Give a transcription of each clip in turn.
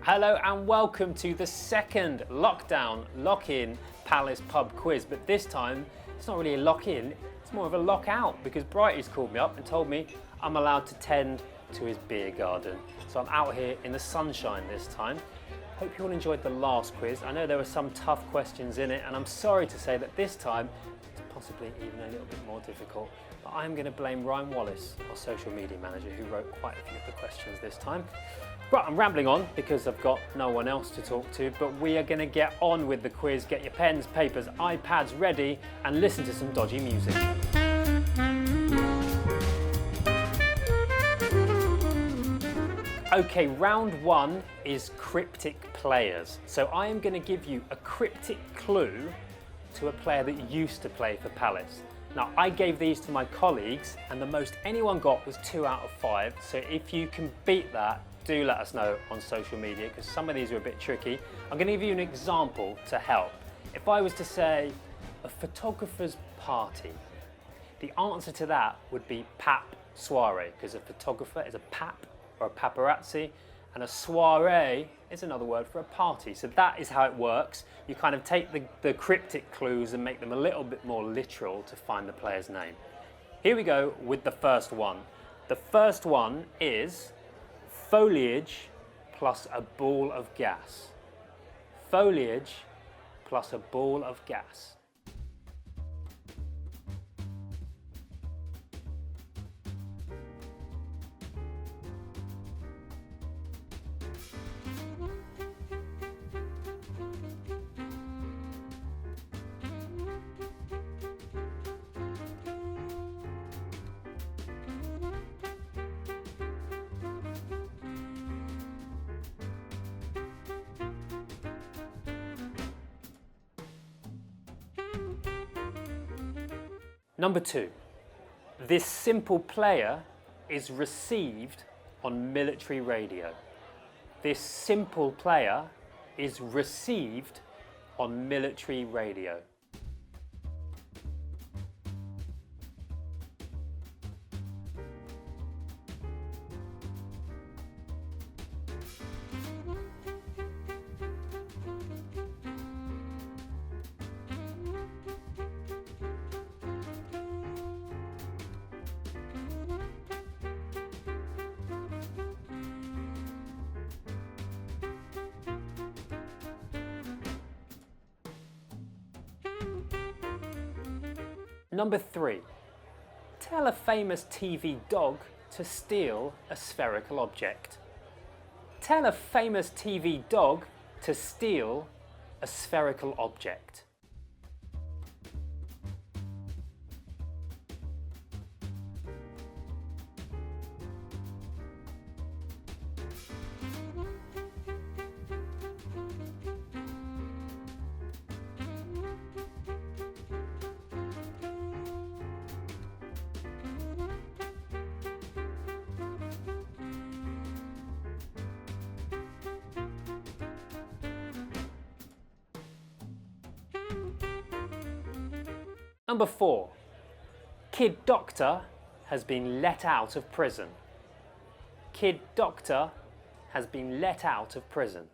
Hello and welcome to the second lockdown lock-in Palace pub quiz, but this time it's not really a lock-in, it's more of a lock-out because Brighty's called me up and told me I'm allowed to tend to his beer garden. So I'm out here in the sunshine this time. Hope you all enjoyed the last quiz. I know there were some tough questions in it and I'm sorry to say that this time it's possibly even a little bit more difficult. But I'm going to blame Ryan Wallace, our social media manager, who wrote quite a few of the questions this time. Right, I'm rambling on because I've got no one else to talk to, but we are going to get on with the quiz. Get your pens, papers, iPads ready and listen to some dodgy music. Okay, round one is cryptic players. So I am going to give you a cryptic clue to a player that used to play for Palace. Now, I gave these to my colleagues and the most anyone got was 2 out of 5. So if you can beat that, do let us know on social media because some of these are a bit tricky. I'm going to give you an example to help. If I was to say a photographer's party, the answer to that would be pap soiree because a photographer is a pap or a paparazzi and a soiree is another word for a party. So that is how it works. You kind of take the cryptic clues and make them a little bit more literal to find the player's name. Here we go with the first one. The first one is foliage plus a ball of gas. Foliage plus a ball of gas. Number 2, this simple player is received on military radio. This simple player is received on military radio. Number 3, tell a famous TV dog to steal a spherical object. Tell a famous TV dog to steal a spherical object. Number 4, Kid Doctor has been let out of prison. Kid Doctor has been let out of prison.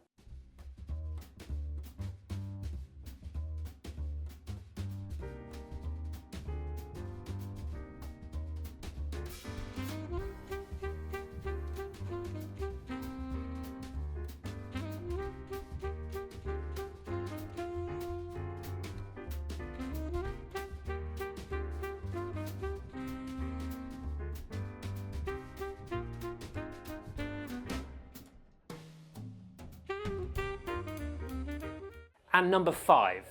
And number 5,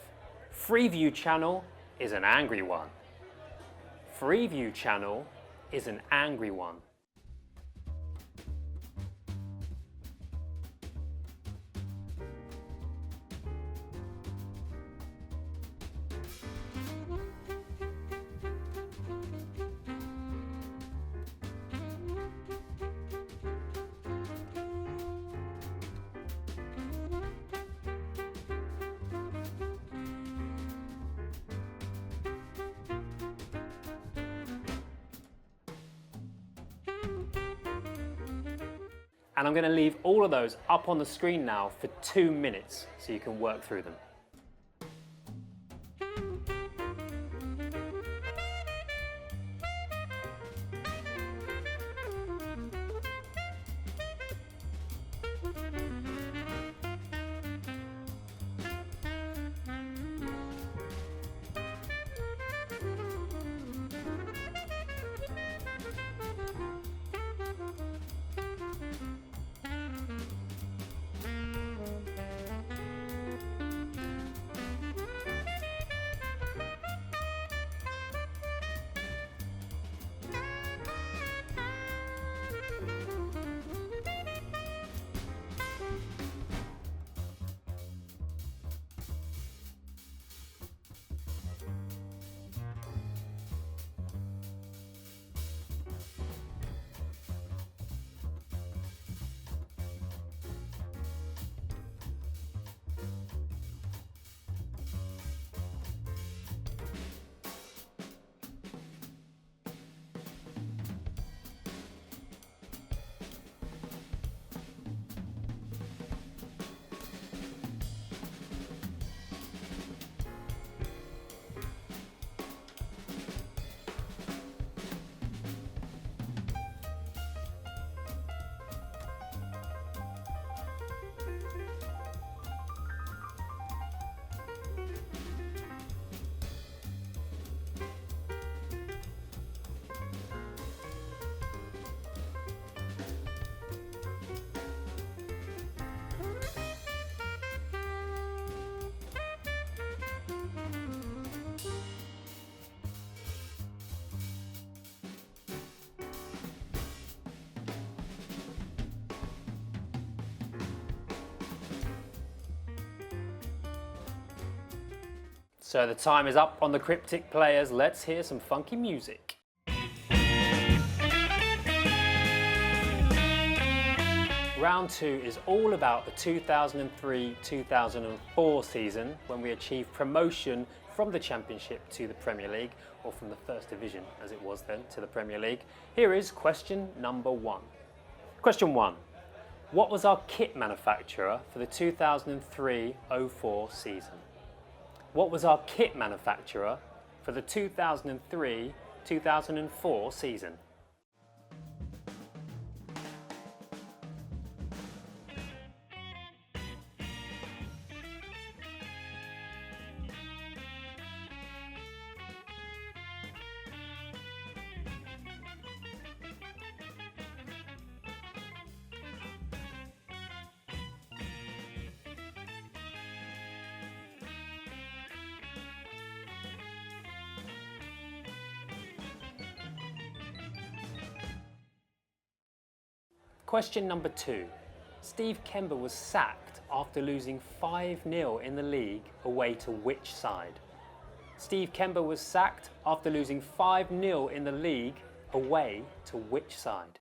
Freeview Channel is an angry one. Freeview Channel is an angry one. And I'm going to leave all of those up on the screen now for 2 minutes so you can work through them. So the time is up on the Cryptic players. Let's hear some funky music. Round 2 is all about the 2003-2004 season, when we achieved promotion from the Championship to the Premier League, or from the First Division as it was then to the Premier League. Here is question number 1. Question 1. What was our kit manufacturer for the 2003-04 season? What was our kit manufacturer for the 2003-2004 season? Question number 2. Steve Kember was sacked after losing 5-0 in the league away to which side? Steve Kember was sacked after losing 5-0 in the league away to which side?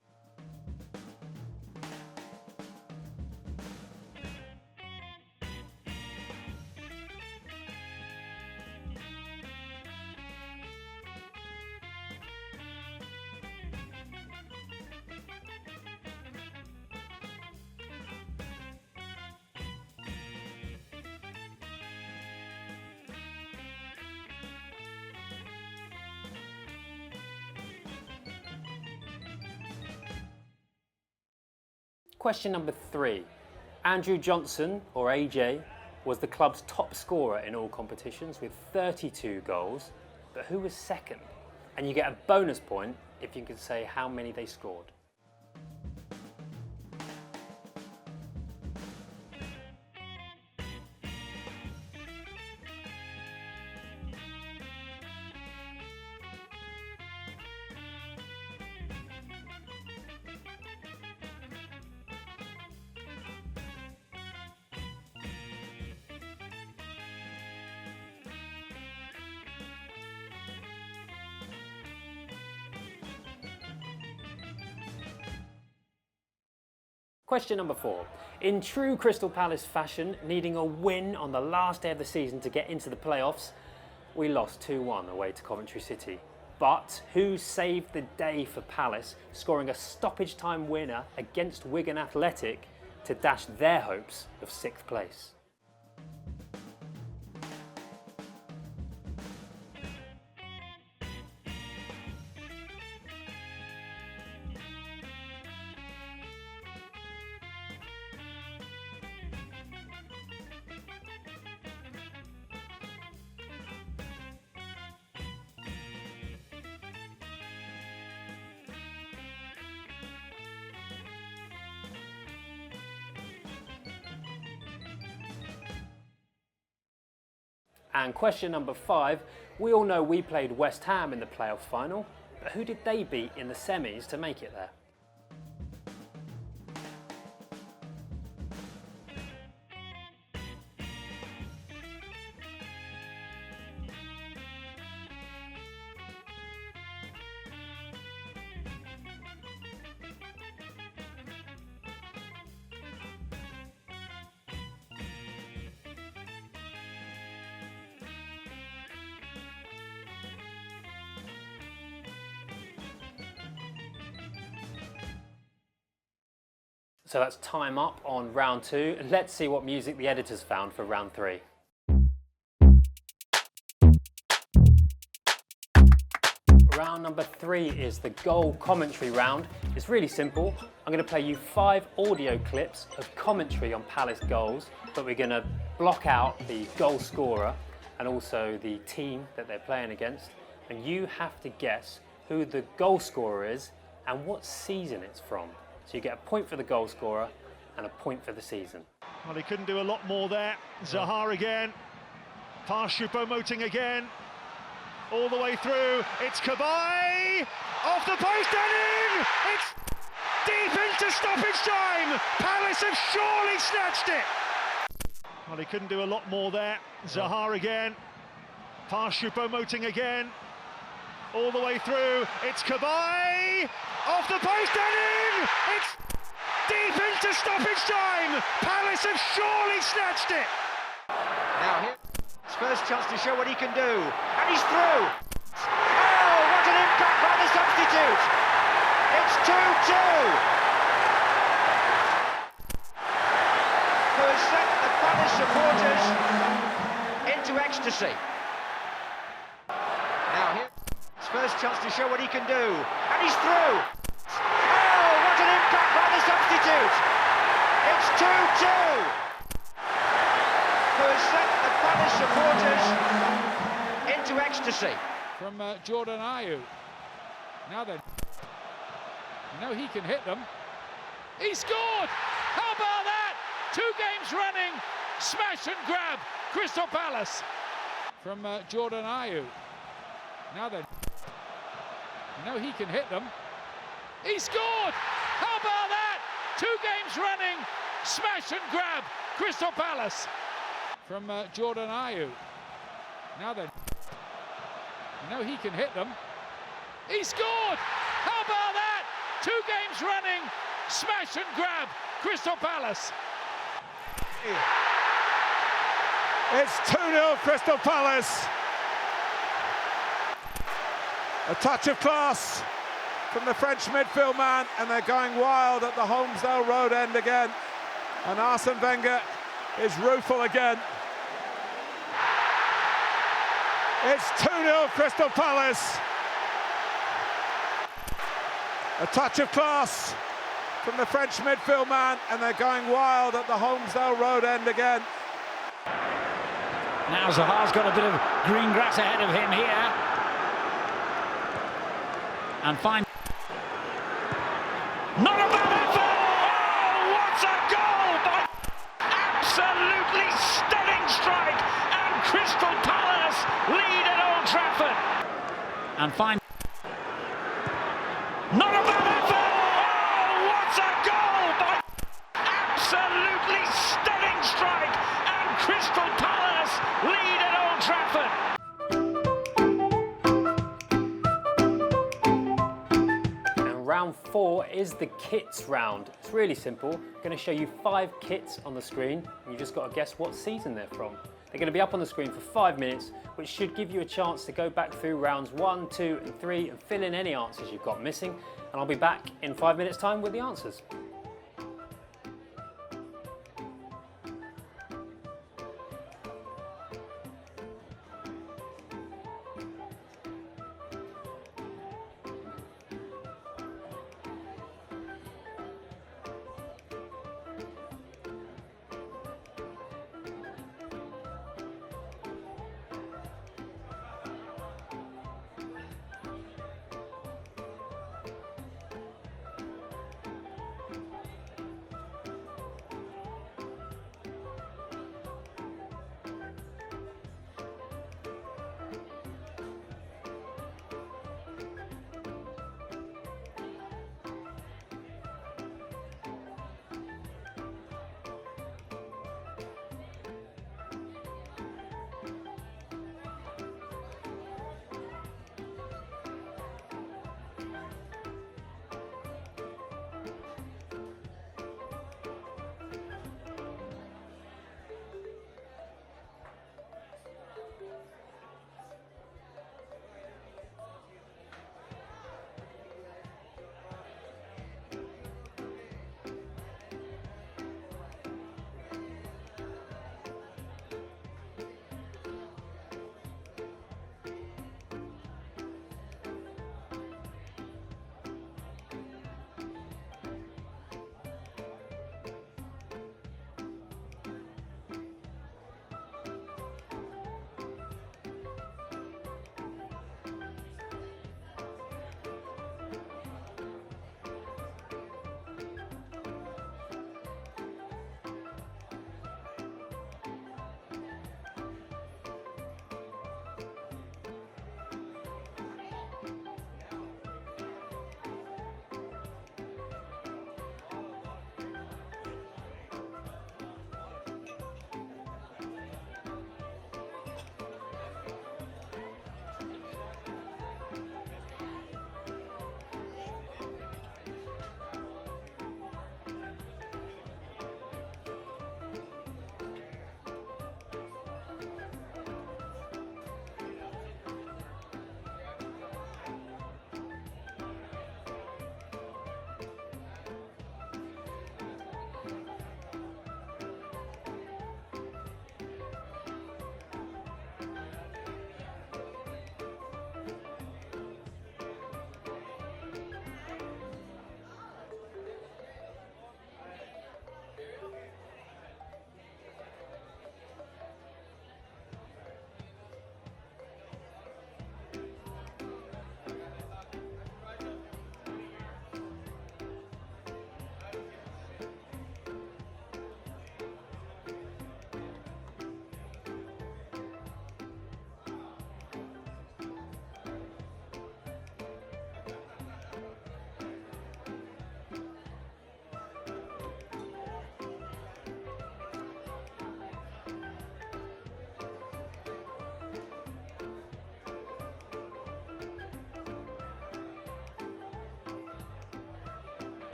Question number 3. Andrew Johnson, or AJ, was the club's top scorer in all competitions with 32 goals, but who was second? And you get a bonus point if you can say how many they scored. Question number 4. In true Crystal Palace fashion, needing a win on the last day of the season to get into the playoffs, we lost 2-1 away to Coventry City. But who saved the day for Palace, scoring a stoppage time winner against Wigan Athletic to dash their hopes of 6th place? And question number 5, we all know we played West Ham in the playoff final, but who did they beat in the semis to make it there? So that's time up on round 2. Let's see what music the editors found for round 3. Round number 3 is the goal commentary round. It's really simple. I'm going to play you 5 audio clips of commentary on Palace goals, but we're going to block out the goal scorer and also the team that they're playing against. And you have to guess who the goal scorer is and what season it's from. So you get a point for the goal scorer and a point for the season. Well, he couldn't do a lot more there. Zaha again. Pass Choupo-Moting again. All the way through. It's Cabaye. Off the post and in! It's deep into stoppage time. Palace have surely snatched it. Well, he couldn't do a lot more there. Zaha again. Pass Choupo-Moting again. All the way through. It's Cabaye. Off the post and in! It's deep into stoppage time! Palace have surely snatched it! Now here, his first chance to show what he can do, and he's through! Oh, what an impact by the substitute! It's 2-2! Who has sent the Palace supporters into ecstasy. Now here, his first chance to show what he can do, and he's through! Oh, what an impact by the substitute! It's 2-2! Who has sent the Palace supporters into ecstasy. From Jordan Ayew. Now then, you know he can hit them. He scored! How about that? 2 games running, smash and grab, Crystal Palace. From Jordan Ayew. Now then, you know he can hit them. He scored! How about that? 2 games running, smash and grab, Crystal Palace. From Jordan Ayew. Now then, you know he can hit them. He scored! How about that? 2 games running, smash and grab, Crystal Palace. It's 2-0 Crystal Palace. A touch of class from the French midfield man, and they're going wild at the Holmesdale Road end again. And Arsene Wenger is rueful again. It's 2-0 Crystal Palace. A touch of class from the French midfield man, and they're going wild at the Holmesdale Road end again. Now Zaha's got a bit of green grass ahead of him here. And fine. Not a bad effort! Oh, what a goal by absolutely stunning strike, and Crystal Palace lead at Old Trafford. And fine. Not a bad effort! Oh, what a goal by absolutely stunning strike, and Crystal Palace lead at Old Trafford. Round 4 is the kits round. It's really simple. I'm going to show you 5 kits on the screen, and you just got to guess what season they're from. They're going to be up on the screen for 5 minutes, which should give you a chance to go back through rounds 1, 2 and 3 and fill in any answers you've got missing. And I'll be back in 5 minutes time with the answers.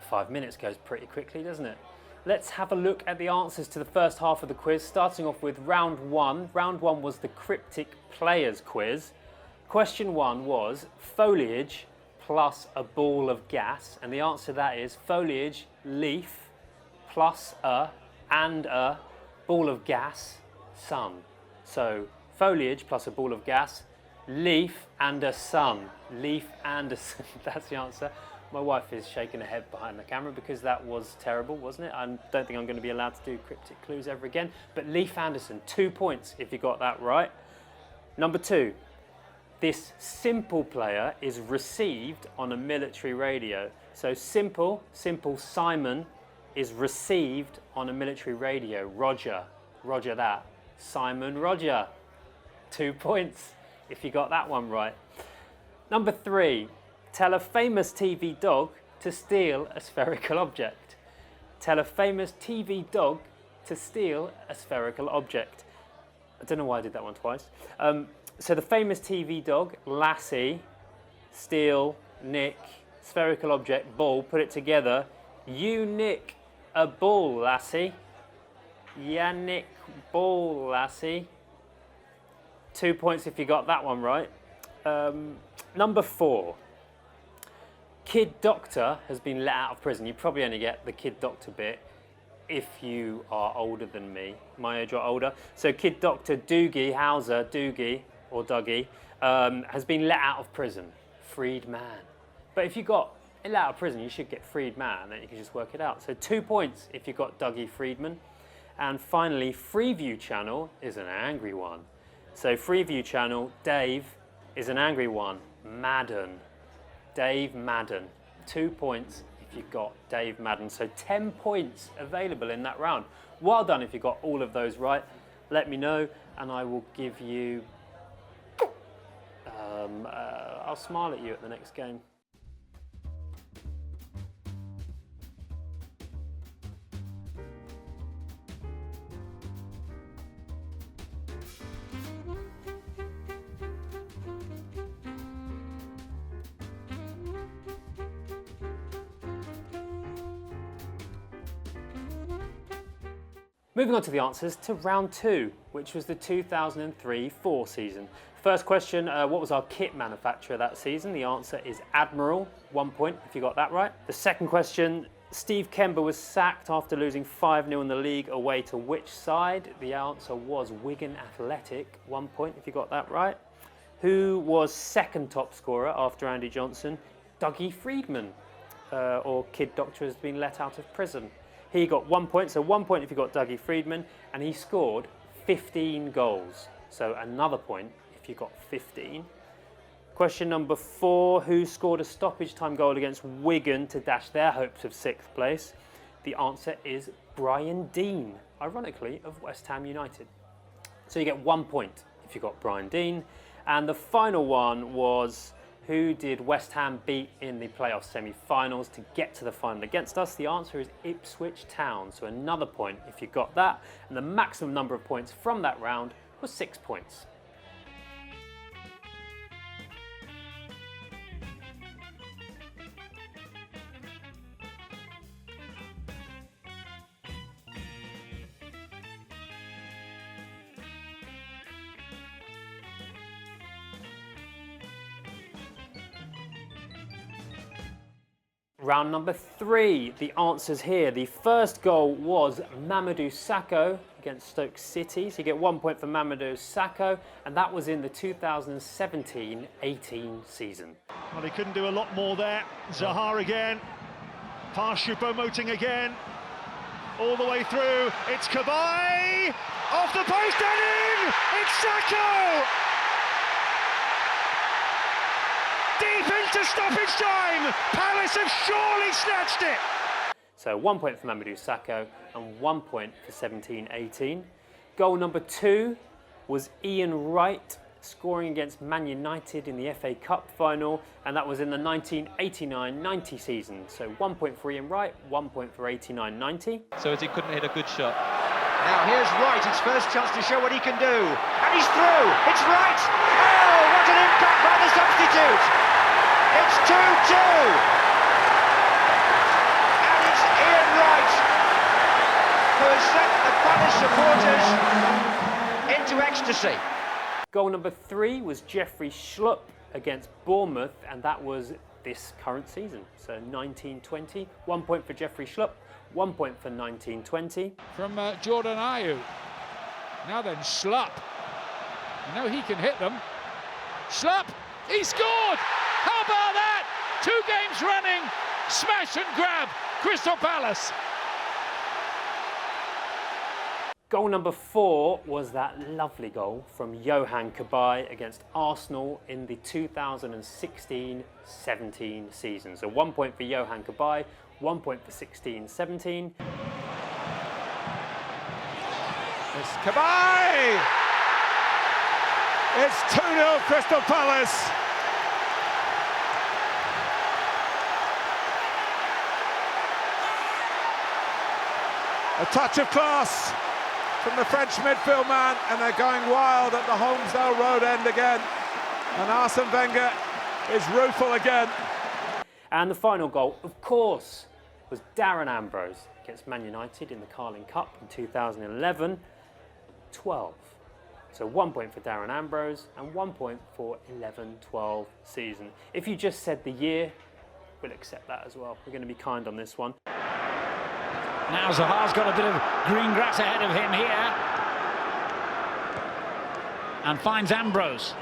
Five minutes goes pretty quickly, doesn't it? Let's have a look at the answers to the first half of the quiz, starting off with round one. Round one was the cryptic players quiz. Question one was foliage plus a ball of gas, and the answer to that is foliage, leaf, plus a ball of gas, sun. So foliage plus a ball of gas, leaf and a sun. Leaf and a sun, that's the answer. My wife is shaking her head behind the camera because that was terrible, wasn't it? I don't think I'm going to be allowed to do cryptic clues ever again. But Leif Anderson, 2 points if you got that right. Number two, this simple player is received on a military radio. So simple Simon is received on a military radio. Roger that. Simon Roger, 2 points if you got that one right. Number three, tell a famous TV dog to steal a spherical object. Tell a famous TV dog to steal a spherical object. I don't know why I did that one twice. So the famous TV dog, Lassie, steal, nick, spherical object, ball, put it together. You nick a ball, Lassie. Ya nick ball, Lassie. 2 points if you got that one right. Number 4. Kid Doctor has been let out of prison. You probably only get the Kid Doctor bit if you are older than me, my age or older. So Kid Doctor Doogie Howser, Doogie or Dougie, has been let out of prison. Freed man. But if you got let out of prison, you should get freed man, and then you can just work it out. So 2 points if you got Dougie Freedman. And finally, Freeview Channel is an angry one. So Freeview Channel, Dave is an angry one. Madden. Dave Madden. 2 points if you got Dave Madden. So 10 points available in that round. Well done if you got all of those right. Let me know and I will give you... I'll smile at you at the next game. Moving on to the answers to round 2, which was the 2003-04 season. First question, what was our kit manufacturer that season? The answer is Admiral, 1 point if you got that right. The second question, Steve Kember was sacked after losing 5-0 in the league away to which side? The answer was Wigan Athletic, 1 point if you got that right. Who was second top scorer after Andy Johnson? Dougie Freedman, or Kid Doctor has been let out of prison. He got 1 point, so 1 point if you got Dougie Freedman, and he scored 15 goals. So another point if you got 15. Question number 4, who scored a stoppage time goal against Wigan to dash their hopes of 6th place? The answer is Brian Deane, ironically, of West Ham United. So you get 1 point if you got Brian Deane. And the final one was, who did West Ham beat in the playoff semi-finals to get to the final against us? The answer is Ipswich Town, so another point if you got that. And the maximum number of points from that round was 6 points. Round number 3, the answers here. The first goal was Mamadou Sakho against Stoke City. So you get 1 point for Mamadou Sakho, and that was in the 2017-18 season. Well, he couldn't do a lot more there. Zaha again. Pass Choupo-Moting again. All the way through. It's Cabaye. Off the post and in! It's Sakho! Deep into stoppage time! Palace have surely snatched it! So 1 point for Mamadou Sakho and 1 point for 17-18. Goal number 2 was Ian Wright scoring against Man United in the FA Cup final, and that was in the 1989-90 season. So 1 point for Ian Wright, 1 point for 89-90. So as he couldn't hit a good shot. Now here's Wright, his first chance to show what he can do. And he's through! It's Wright! Oh, what an impact by the substitute! It's 2-2! And it's Ian Wright who has sent the Palace supporters into ecstasy. Goal number 3 was Jeffrey Schlupp against Bournemouth, and that was this current season, so 1920. 1 point for Jeffrey Schlupp, 1 point for 1920. From Jordan Ayew. Now then, Schlupp. You know he can hit them. Schlupp, he scored! How about that? 2 games running, smash and grab, Crystal Palace. Goal number 4 was that lovely goal from Yohan Cabaye against Arsenal in the 2016-17 season. So 1 point for Yohan Cabaye, 1 point for 16-17. It's Cabaye! It's 2-0 Crystal Palace. A touch of class from the French midfield man, and they're going wild at the Holmesdale Road end again. And Arsene Wenger is rueful again. And the final goal, of course, was Darren Ambrose against Man United in the Carling Cup in 2011. 12. So 1 point for Darren Ambrose and 1 point for 11-12 season. If you just said the year, we'll accept that as well. We're going to be kind on this one. Now Zaha's got a bit of green grass ahead of him here. And finds Ambrose.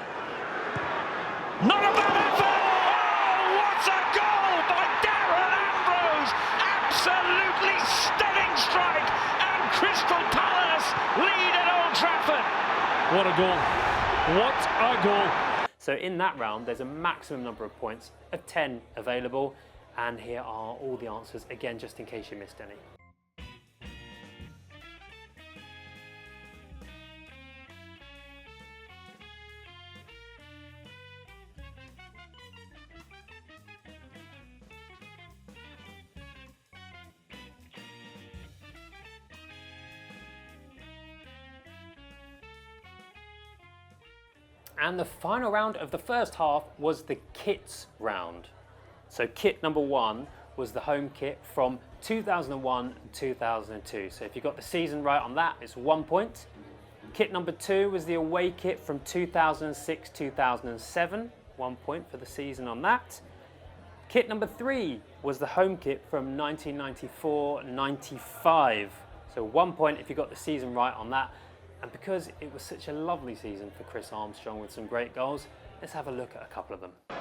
Not a bad effort! Oh, what a goal by Darren Ambrose! Absolutely stunning strike, and Crystal Palace lead at Old Trafford. What a goal! What a goal! So in that round, there's a maximum number of points of 10 available, and here are all the answers again, just in case you missed any. And the final round of the first half was the kits round. So kit number 1 was the home kit from 2001 and 2002. So if you got the season right on that, it's 1 point. Kit number 2 was the away kit from 2006-2007, 1 point for the season on that. Kit number 3 was the home kit from 1994-95. So 1 point if you got the season right on that. And because it was such a lovely season for Chris Armstrong with some great goals, let's have a look at a couple of them. Dowie,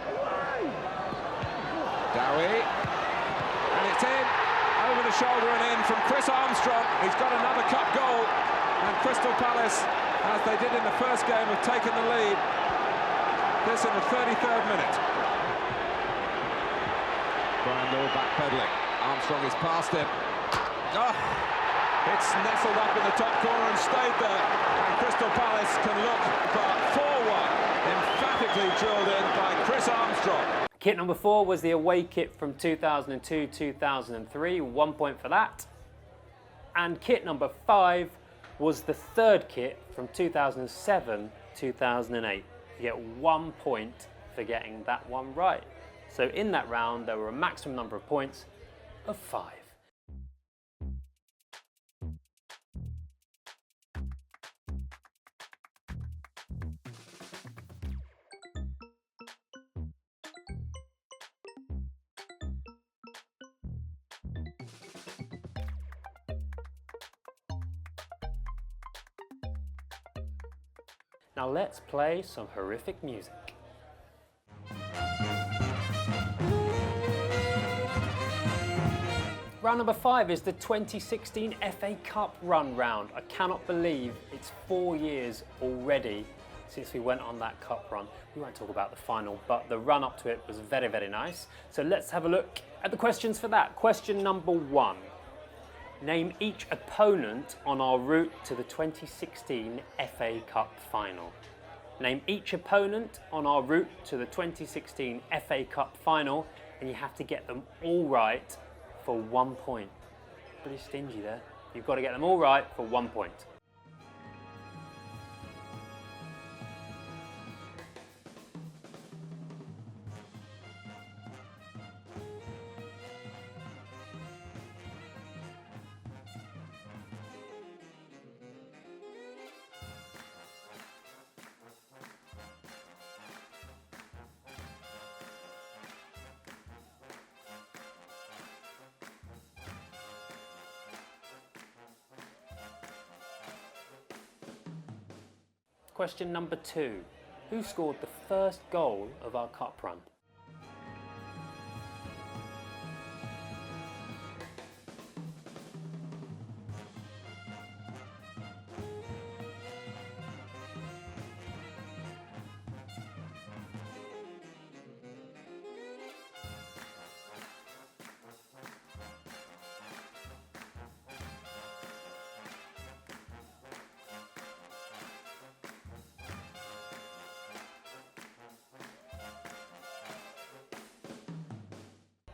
and it's in, over the shoulder and in from Chris Armstrong. He's got another cup goal, and Crystal Palace, as they did in the first game, have taken the lead. This in the 33rd minute. Brian Law backpedaling. Armstrong is past him. Oh. It's nestled up in the top corner and stayed there, and Crystal Palace can look for 4-1, emphatically drilled in by Chris Armstrong. Kit number 4 was the away kit from 2002-2003, 1 point for that. And kit number 5 was the third kit from 2007-2008. You get 1 point for getting that one right. So in that round, there were a maximum number of points of 5. Now let's play some horrific music. Round number 5 is the 2016 FA Cup run round. I cannot believe it's 4 years already since we went on that cup run. We won't talk about the final, but the run up to it was very, very nice. So let's have a look at the questions for that. Question number 1. Name each opponent on our route to the 2016 FA Cup final. Name each opponent on our route to the 2016 FA Cup final, and you have to get them all right for 1 point. Pretty stingy there. You've got to get them all right for 1 point. Question number 2. Who scored the first goal of our cup run?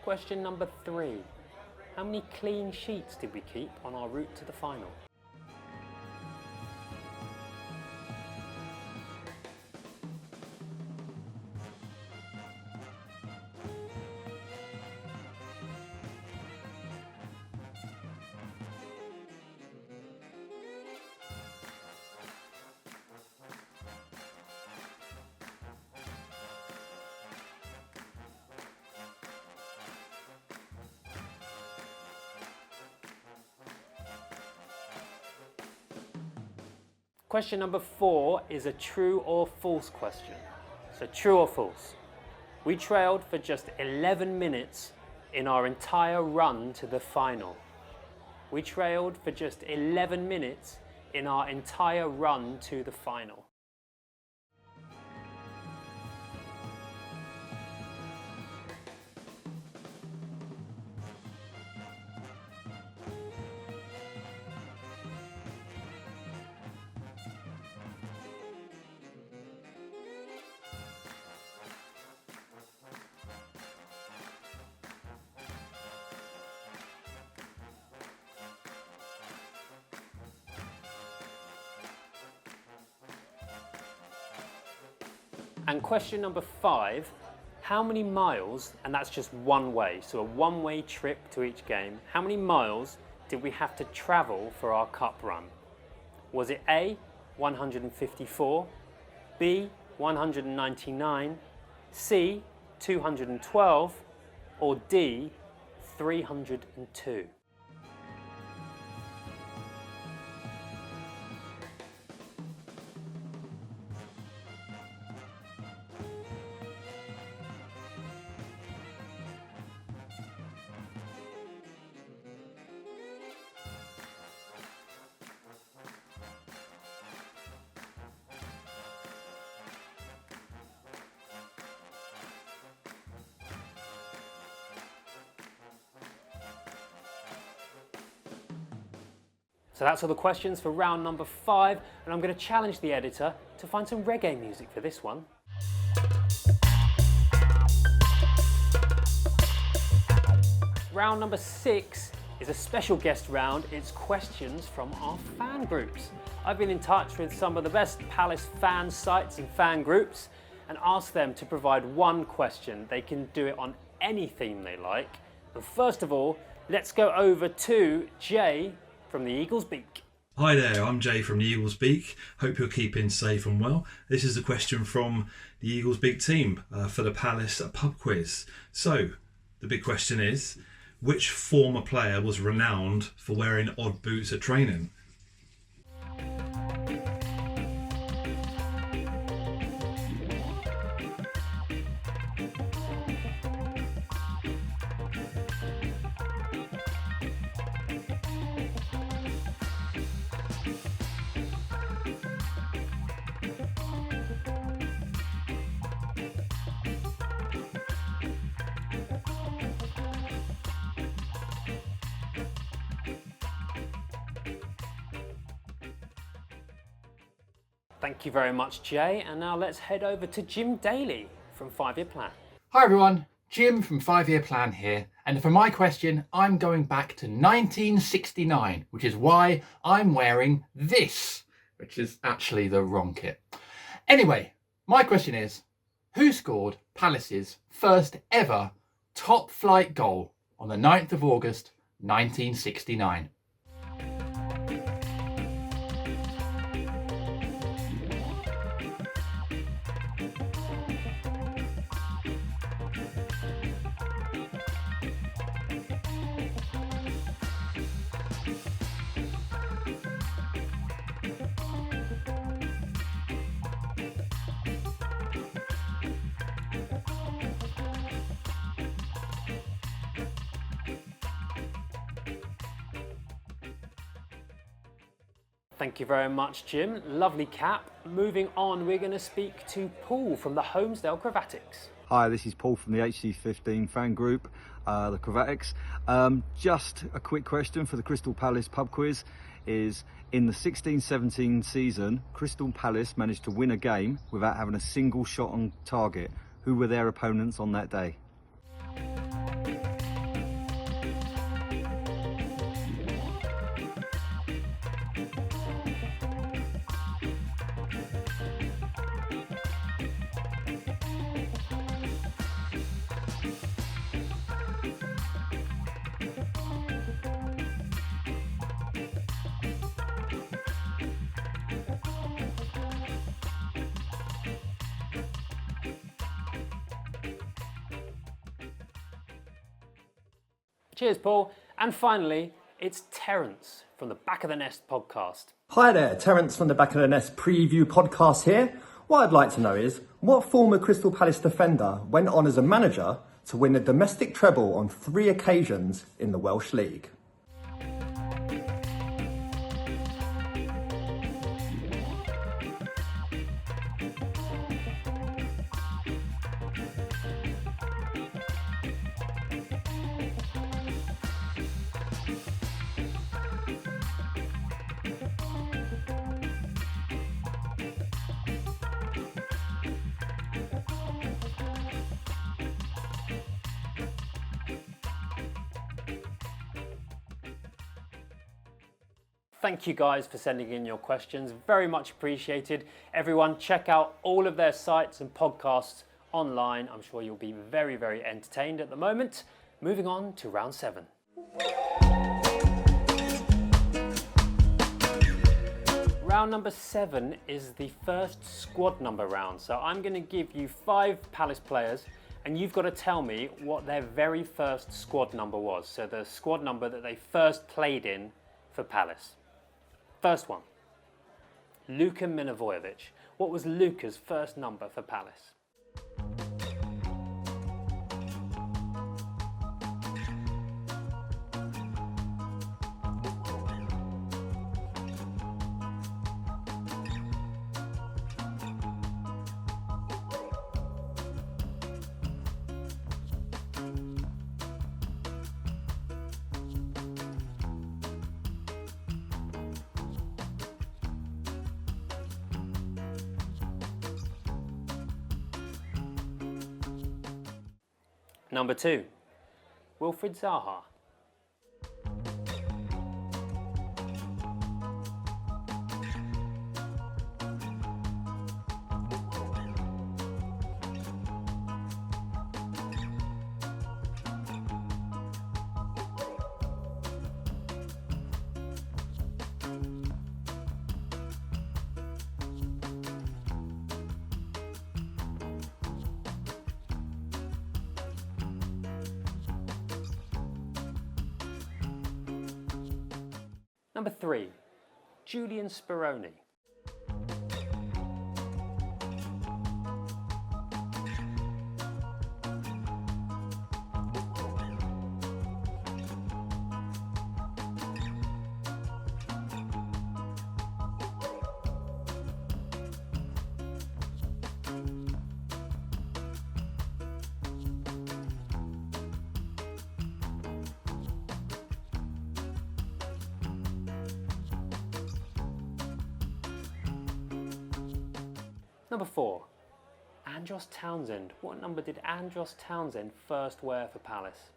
Question number 3. how many clean sheets did we keep on our route to the final? Question number 4 is a true or false question. So true or false? We trailed for just 11 minutes in our entire run to the final. We trailed for just 11 minutes in our entire run to the final. And question number 5, how many miles, and that's just one way, so a one-way trip to each game, how many miles did we have to travel for our cup run? Was it A, 154, B, 199, C, 212, or D, 302? So that's all the questions for round number 5, and I'm going to challenge the editor to find some reggae music for this one. Round number 6 is a special guest round. It's questions from our fan groups. I've been in touch with some of the best Palace fan sites and fan groups and asked them to provide one question. They can do it on any theme they like. But first of all, let's go over to Jay from the Eagle's Beak. Hi there, I'm Jay from the Eagle's Beak. Hope you're keeping safe and well. This is a question from the Eagle's Beak team for the Palace pub quiz. So, the big question is, which former player was renowned for wearing odd boots at training? Thank you very much, Jay. And now let's head over to Jim Daly from 5 Year Plan. Hi everyone, Jim from 5 Year Plan here. And for my question, I'm going back to 1969, which is why I'm wearing this, which is actually the wrong kit. Anyway, my question is, who scored Palace's first ever top flight goal on the 9th of August, 1969? Thank you very much, Jim. Lovely cap. Moving on, we're going to speak to Paul from the Holmesdale CRYPTIC. Hi, this is Paul from the HC15 fan group, the CRYPTIC. Just a quick question for the Crystal Palace pub quiz is, in the 16-17 season, Crystal Palace managed to win a game without having a single shot on target. Who were their opponents on that day? Cheers, Paul. And finally, it's Terence from the Back of the Nest podcast. Hi there, Terence from the Back of the Nest preview podcast here. What I'd like to know is, what former Crystal Palace defender went on as a manager to win a domestic treble on 3 occasions in the Welsh League? Thank you guys for sending in your questions. Very much appreciated. Everyone, check out all of their sites and podcasts online. I'm sure you'll be very, very entertained at the moment. Moving on to round 7. Round number 7 is the first squad number round. So I'm going to give you 5 Palace players and you've got to tell me what their very first squad number was. So the squad number that they first played in for Palace. First one, Luka Milivojevic. What was Luka's first number for Palace? Number 2, Wilfried Zaha. Number 3, Julian Speroni. Number 4, Andros Townsend. What number did Andros Townsend first wear for Palace?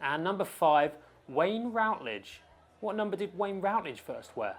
And number 5, Wayne Routledge. What number did Wayne Routledge first wear?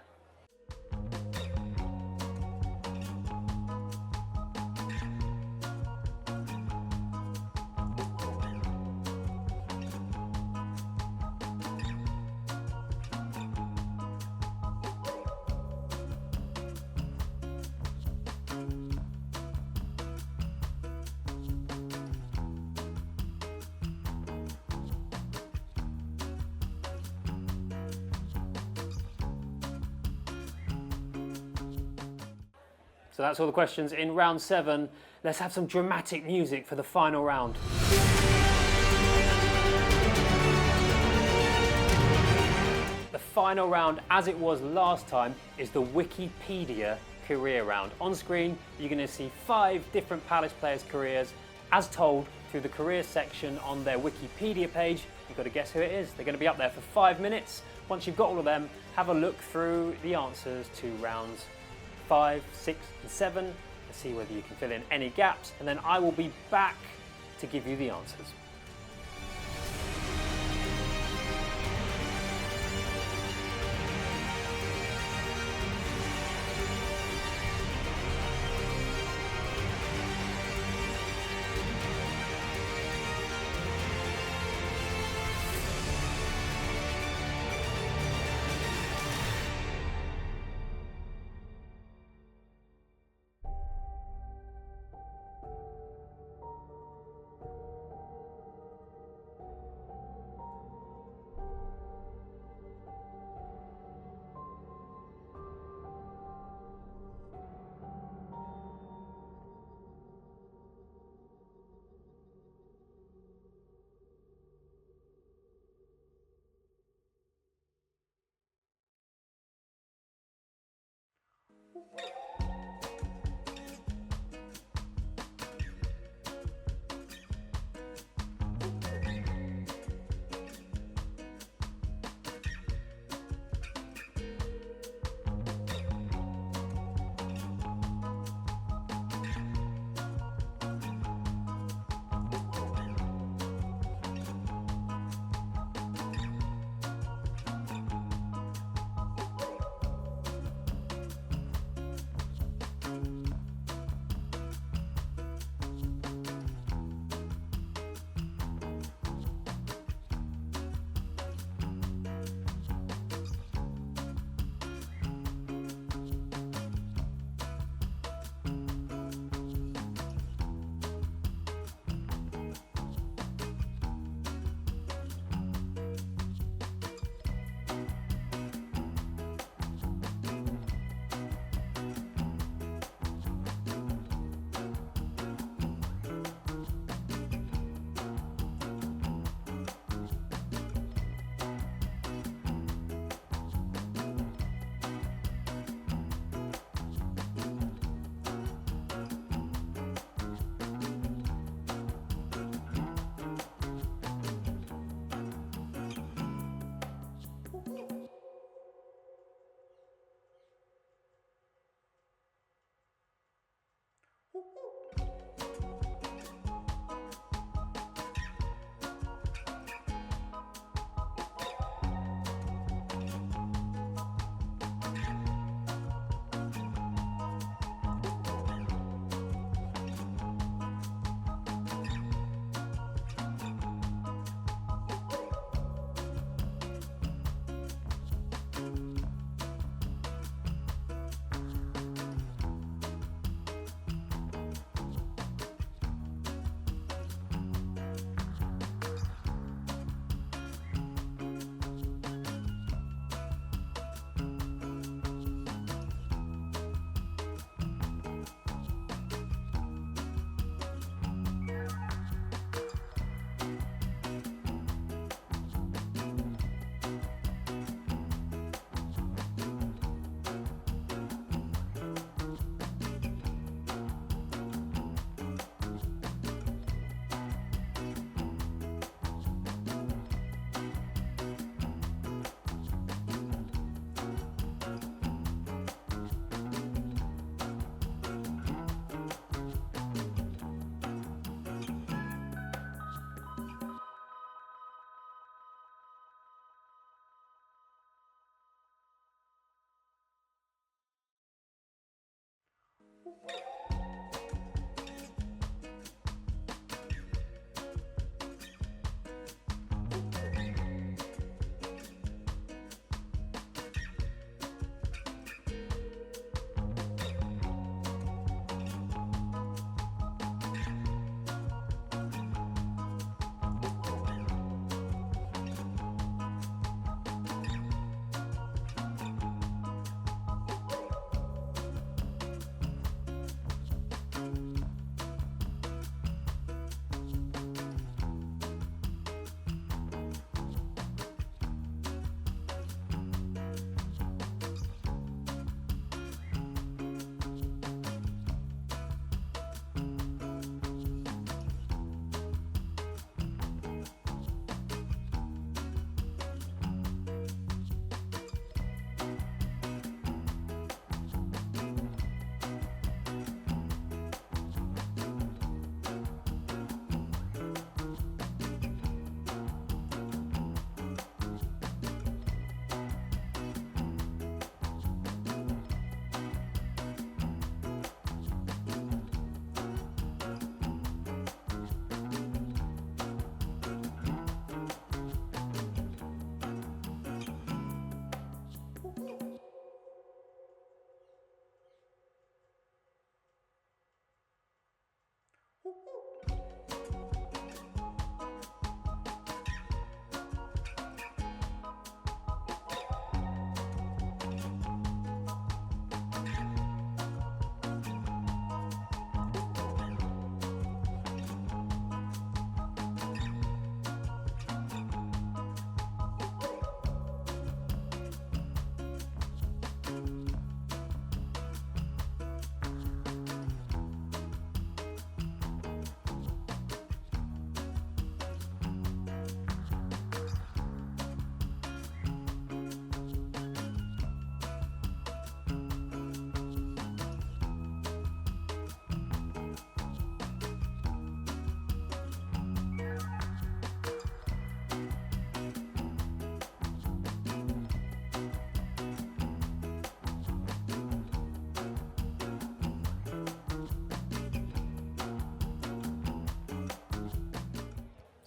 So that's all the questions in round 7. Let's have some dramatic music for the final round. The final round, as it was last time, is the Wikipedia career round. On screen, you're going to see 5 different Palace players' careers as told through the career section on their Wikipedia page. You've got to guess who it is. They're going to be up there for 5 minutes. Once you've got all of them, have a look through the answers to rounds 5, 6 and 7 and see whether you can fill in any gaps, and then I will be back to give you the answers.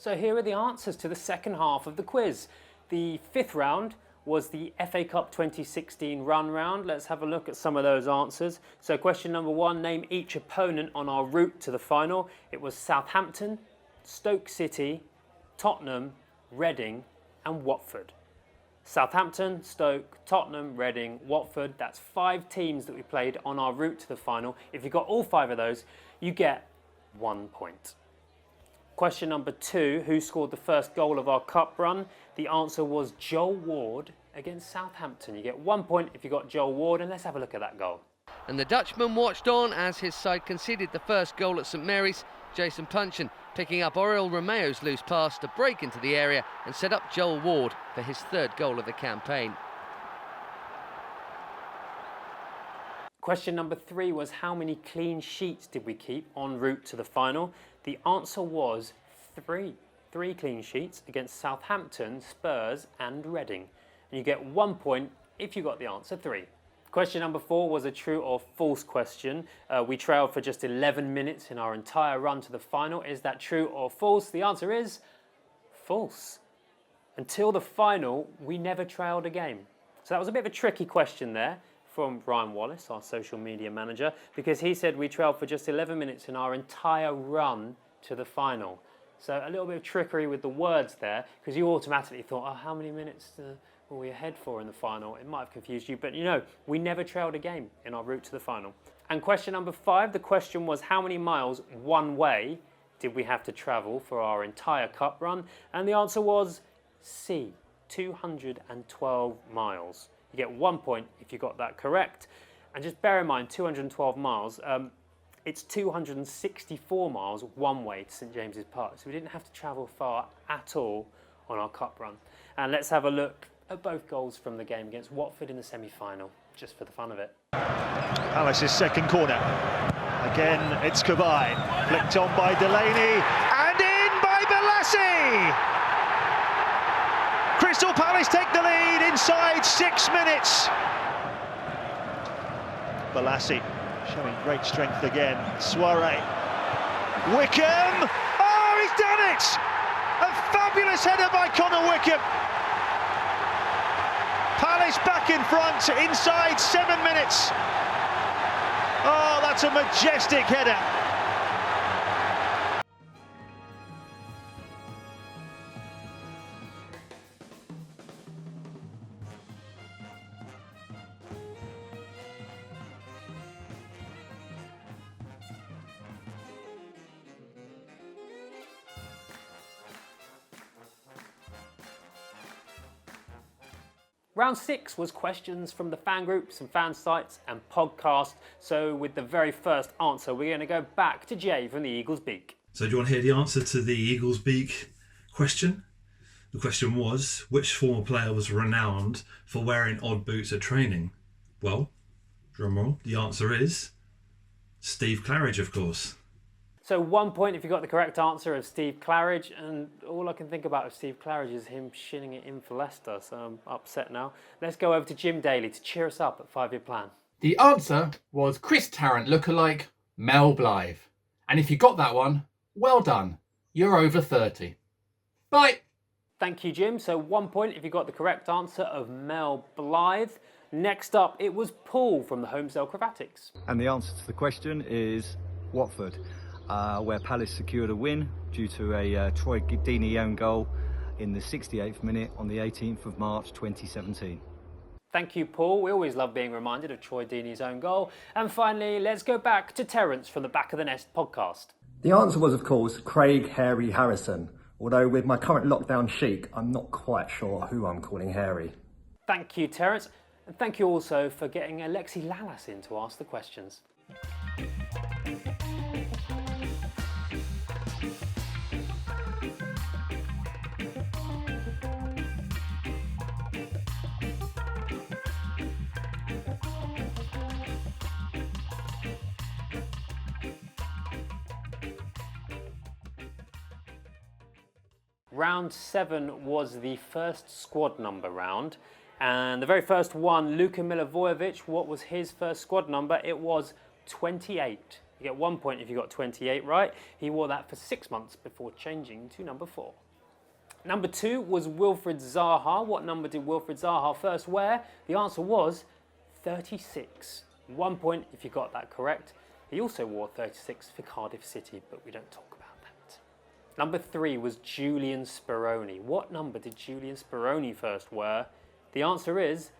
So here are the answers to the second half of the quiz. The fifth round was the FA Cup 2016 run round. Let's have a look at some of those answers. So question number 1, name each opponent on our route to the final. It was Southampton, Stoke City, Tottenham, Reading and Watford. Southampton, Stoke, Tottenham, Reading, Watford. That's 5 teams that we played on our route to the final. If you got all 5 of those, you get 1 point. Question number 2, who scored the first goal of our cup run? The answer was Joel Ward against Southampton. You get 1 point if you got Joel Ward, and let's have a look at that goal. And the Dutchman watched on as his side conceded the first goal at St Mary's. Jason Puncheon picking up Oriol Romeo's loose pass to break into the area and set up Joel Ward for his 3rd goal of the campaign. Question number 3 was how many clean sheets did we keep en route to the final? The answer was 3. 3 clean sheets against Southampton, Spurs and Reading. And you get 1 point if you got the answer 3. Question number 4 was a true or false question. We trailed for just 11 minutes in our entire run to the final. Is that true or false? The answer is false. Until the final, we never trailed a game. So that was a bit of a tricky question there from Ryan Wallace, our social media manager, because he said we trailed for just 11 minutes in our entire run to the final. So a little bit of trickery with the words there, because you automatically thought, oh, how many minutes were we ahead for in the final? It might have confused you, but you know, we never trailed a game in our route to the final. And question number 5, the question was how many miles one way did we have to travel for our entire cup run? And the answer was C, 212 miles. You get 1 point if you got that correct. And just bear in mind, 212 miles, it's 264 miles one way to St James's Park. So we didn't have to travel far at all on our cup run. And let's have a look at both goals from the game against Watford in the semi-final, just for the fun of it. Palace's second corner. Again, it's Cabaye. Flicked on by Delaney and in by Balassi! Crystal Palace take the lead inside 6 minutes. Balassi showing great strength again. Soiree. Wickham! Oh, he's done it! A fabulous header by Connor Wickham. Palace back in front inside 7 minutes. Oh, that's a majestic header. Round 6 was questions from the fan groups and fan sites and podcast. So with the very first answer, we're going to go back to Jay from the Eagles Beak. So do you want to hear the answer to the Eagles Beak question? The question was, which former player was renowned for wearing odd boots at training? Well, drumroll, the answer is Steve Claridge, of course. So 1 point if you got the correct answer of Steve Claridge, and all I can think about of Steve Claridge is him shinning it in for Leicester, so I'm upset now. Let's go over to Jim Daly to cheer us up at 5-year plan. The answer was Chris Tarrant lookalike Mel Blythe. And if you got that one, well done. You're over 30. Bye. Thank you, Jim. So 1 point if you got the correct answer of Mel Blythe. Next up, it was Paul from the Homesdale CRYPTICs. And the answer to the question is Watford, where Palace secured a win due to a Troy Deeney own goal in the 68th minute on the 18th of March 2017. Thank you, Paul. We always love being reminded of Troy Deeney's own goal. And finally, let's go back to Terence from the Back of the Nest podcast. The answer was, of course, Craig Hairy Harrison. Although with my current lockdown chic, I'm not quite sure who I'm calling Hairy. Thank you, Terence. And thank you also for getting Alexi Lalas in to ask the questions. Round 7 was the first squad number round, and the very first one, Luka Milivojevic, what was his first squad number? It was 28. You get 1 point if you got 28 right. He wore that for 6 months before changing to number 4. Number 2 was Wilfried Zaha. What number did Wilfried Zaha first wear? The answer was 36. 1 point if you got that correct. He also wore 36 for Cardiff City, but we don't talk about that. Number 3 was Julian Speroni. What number did Julian Speroni first wear? The answer is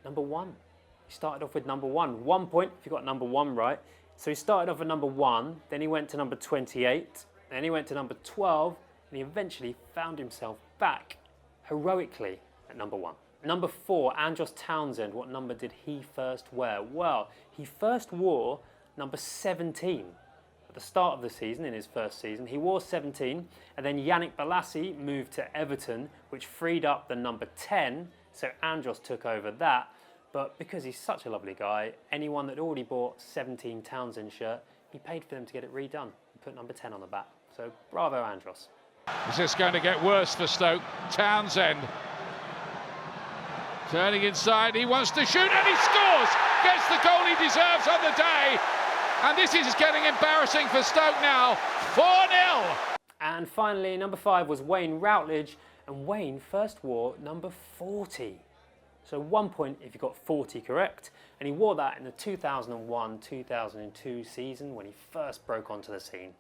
number 1. He started off with number 1. 1 point if you got number 1 right. So he started off at number 1, then he went to number 28, then he went to number 12, and he eventually found himself back heroically at number 1. Number 4, Andros Townsend. What number did he first wear? Well, he first wore number 17 at the start of the season, in his first season. He wore 17, and then Yannick Bolasie moved to Everton, which freed up the number 10, so Andros took over that. But because he's such a lovely guy, anyone that already bought 17 Townsend shirt, he paid for them to get it redone and put number 10 on the back. So bravo, Andros. Is this going to get worse for Stoke? Townsend turning inside, he wants to shoot and he scores! Gets the goal he deserves on the day. And this is getting embarrassing for Stoke now. 4-0. And finally, number 5 was Wayne Routledge, and Wayne first wore number 40. So 1 point if you got 40 correct, and he wore that in the 2001-2002 season when he first broke onto the scene.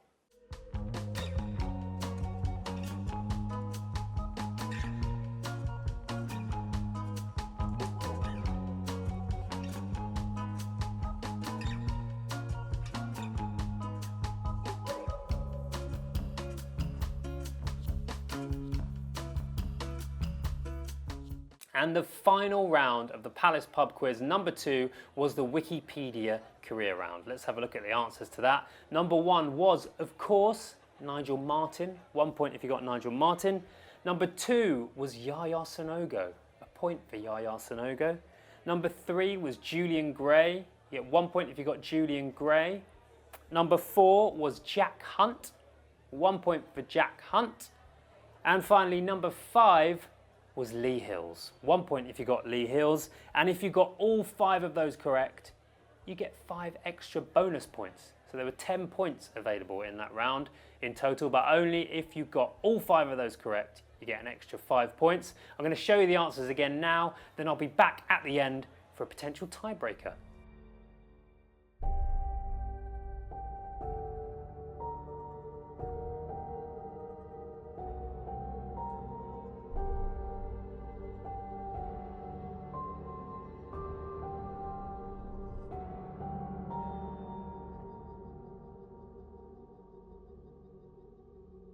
And the final round of the Palace Pub Quiz, number 2, was the Wikipedia career round. Let's have a look at the answers to that. Number 1 was, of course, Nigel Martyn. 1 point if you got Nigel Martyn. Number 2 was YAYA Sanogo. A point for YAYA Sanogo. Number 3 was Julian Gray. You get 1 point if you got Julian Gray. Number 4 was Jack Hunt. 1 point for Jack Hunt. And finally, number 5 was Lee Hills. 1 point if you got Lee Hills. And if you got all 5 of those correct, you get 5 extra bonus points. So there were 10 points available in that round in total, but only if you got all 5 of those correct, you get an extra 5 points. I'm going to show you the answers again now, then I'll be back at the end for a potential tiebreaker.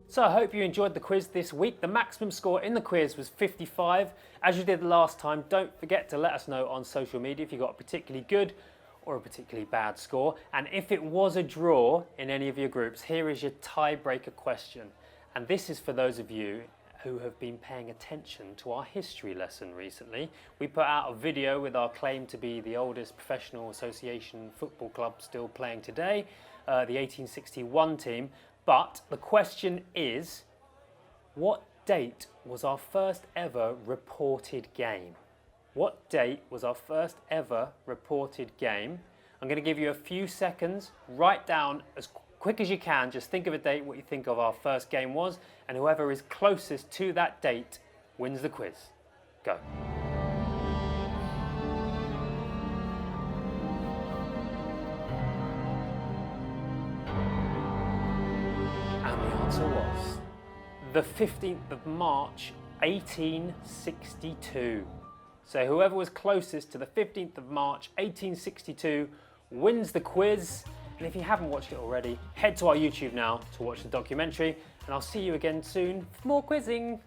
So I hope you enjoyed the quiz this week. The maximum score in the quiz was 55. As you did last time, don't forget to let us know on social media if you got a particularly good or a particularly bad score. And if it was a draw in any of your groups, here is your tiebreaker question. And this is for those of you who have been paying attention to our history lesson recently. We put out a video with our claim to be the oldest professional association football club still playing today, the 1861 team. But the question is, what date was our first ever reported game? What date was our first ever reported game? I'm going to give you a few seconds. Write down as quick as you can. Just think of a date, what you think of our first game was, and whoever is closest to that date wins the quiz. Go. Was the 15th of March 1862. So whoever was closest to the 15th of March 1862 wins the quiz. And if you haven't watched it already, head to our YouTube now to watch the documentary, and I'll see you again soon for more quizzing.